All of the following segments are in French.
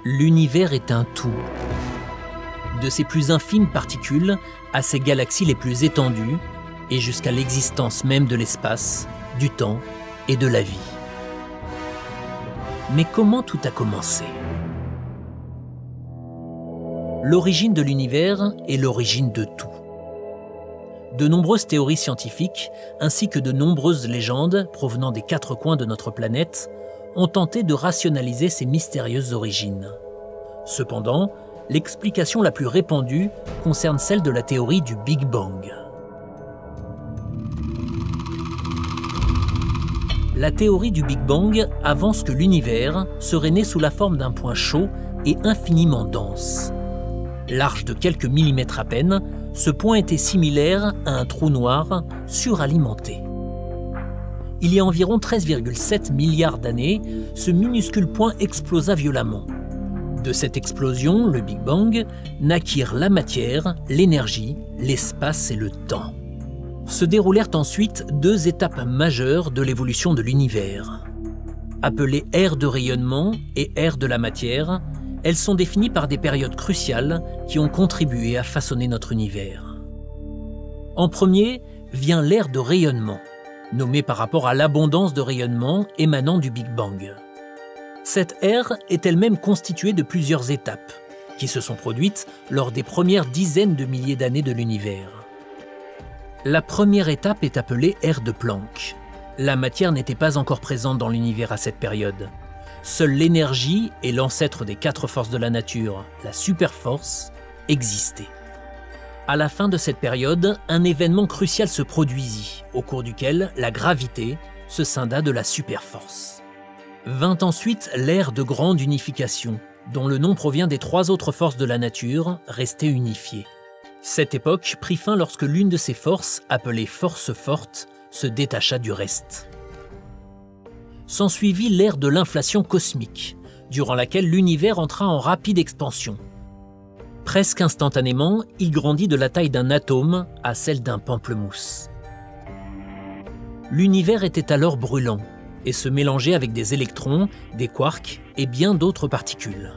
L'univers est un tout. De ses plus infimes particules à ses galaxies les plus étendues et jusqu'à l'existence même de l'espace, du temps et de la vie. Mais comment tout a commencé? L'origine de l'univers est l'origine de tout. De nombreuses théories scientifiques, ainsi que de nombreuses légendes provenant des quatre coins de notre planète, ont tenté de rationaliser ces mystérieuses origines. Cependant, l'explication la plus répandue concerne celle de la théorie du Big Bang. La théorie du Big Bang avance que l'univers serait né sous la forme d'un point chaud et infiniment dense. Large de quelques millimètres à peine, ce point était similaire à un trou noir suralimenté. Il y a environ 13,7 milliards d'années, ce minuscule point explosa violemment. De cette explosion, le Big Bang, naquirent la matière, l'énergie, l'espace et le temps. Se déroulèrent ensuite deux étapes majeures de l'évolution de l'univers. Appelées ères de rayonnement et ères de la matière, elles sont définies par des périodes cruciales qui ont contribué à façonner notre univers. En premier vient l'ère de rayonnement, nommée par rapport à l'abondance de rayonnement émanant du Big Bang. Cette ère est elle-même constituée de plusieurs étapes, qui se sont produites lors des premières dizaines de milliers d'années de l'univers. La première étape est appelée ère de Planck. La matière n'était pas encore présente dans l'univers à cette période. Seule l'énergie et l'ancêtre des quatre forces de la nature, la superforce, existaient. À la fin de cette période, un événement crucial se produisit, au cours duquel la gravité se scinda de la superforce. Vint ensuite l'ère de grande unification, dont le nom provient des trois autres forces de la nature restées unifiées. Cette époque prit fin lorsque l'une de ces forces, appelée force forte, se détacha du reste. S'ensuivit l'ère de l'inflation cosmique, durant laquelle l'univers entra en rapide expansion. Presque instantanément, il grandit de la taille d'un atome à celle d'un pamplemousse. L'univers était alors brûlant et se mélangeait avec des électrons, des quarks et bien d'autres particules.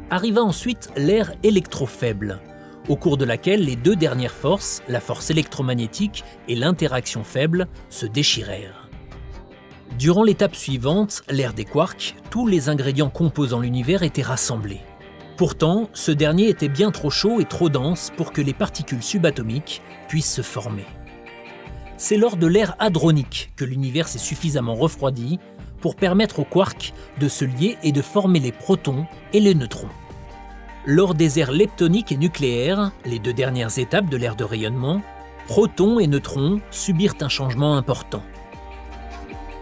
Arriva ensuite l'ère électrofaible, au cours de laquelle les deux dernières forces, la force électromagnétique et l'interaction faible, se déchirèrent. Durant l'étape suivante, l'ère des quarks, tous les ingrédients composant l'univers étaient rassemblés. Pourtant, ce dernier était bien trop chaud et trop dense pour que les particules subatomiques puissent se former. C'est lors de l'ère hadronique que l'univers s'est suffisamment refroidi pour permettre aux quarks de se lier et de former les protons et les neutrons. Lors des ères leptoniques et nucléaires, les deux dernières étapes de l'ère de rayonnement, protons et neutrons subirent un changement important.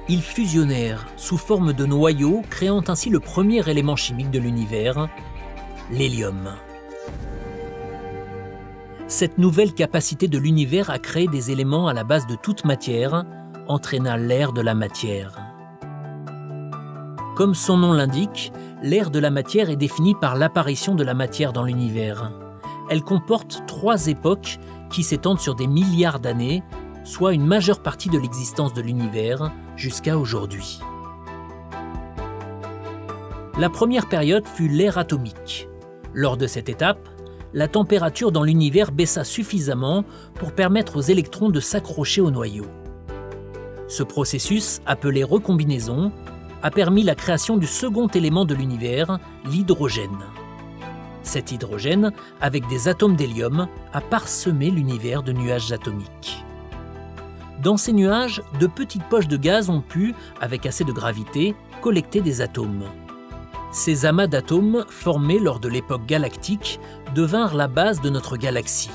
Ils fusionnèrent sous forme de noyaux, créant ainsi le premier élément chimique de l'univers, l'hélium. Cette nouvelle capacité de l'univers à créer des éléments à la base de toute matière entraîna l'ère de la matière. Comme son nom l'indique, l'ère de la matière est définie par l'apparition de la matière dans l'univers. Elle comporte trois époques qui s'étendent sur des milliards d'années, soit une majeure partie de l'existence de l'univers jusqu'à aujourd'hui. La première période fut l'ère atomique. Lors de cette étape, la température dans l'univers baissa suffisamment pour permettre aux électrons de s'accrocher au noyau. Ce processus, appelé recombinaison, a permis la création du second élément de l'univers, l'hydrogène. Cet hydrogène, avec des atomes d'hélium, a parsemé l'univers de nuages atomiques. Dans ces nuages, de petites poches de gaz ont pu, avec assez de gravité, collecter des atomes. Ces amas d'atomes, formés lors de l'époque galactique, devinrent la base de notre galaxie.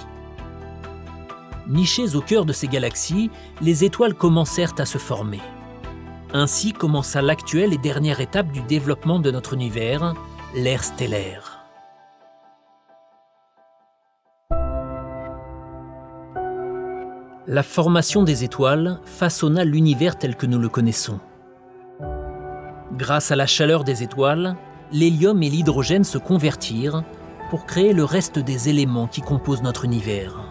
Nichées au cœur de ces galaxies, les étoiles commencèrent à se former. Ainsi commença l'actuelle et dernière étape du développement de notre univers, l'ère stellaire. La formation des étoiles façonna l'univers tel que nous le connaissons. Grâce à la chaleur des étoiles, l'hélium et l'hydrogène se convertirent pour créer le reste des éléments qui composent notre univers.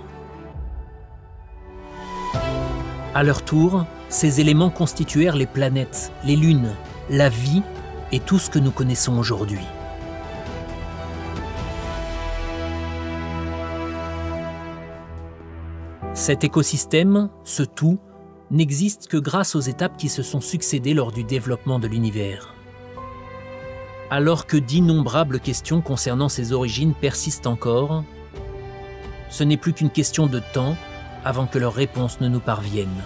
À leur tour, ces éléments constituèrent les planètes, les lunes, la vie et tout ce que nous connaissons aujourd'hui. Cet écosystème, ce tout, n'existe que grâce aux étapes qui se sont succédées lors du développement de l'univers. Alors que d'innombrables questions concernant ses origines persistent encore, ce n'est plus qu'une question de temps avant que leurs réponses ne nous parviennent.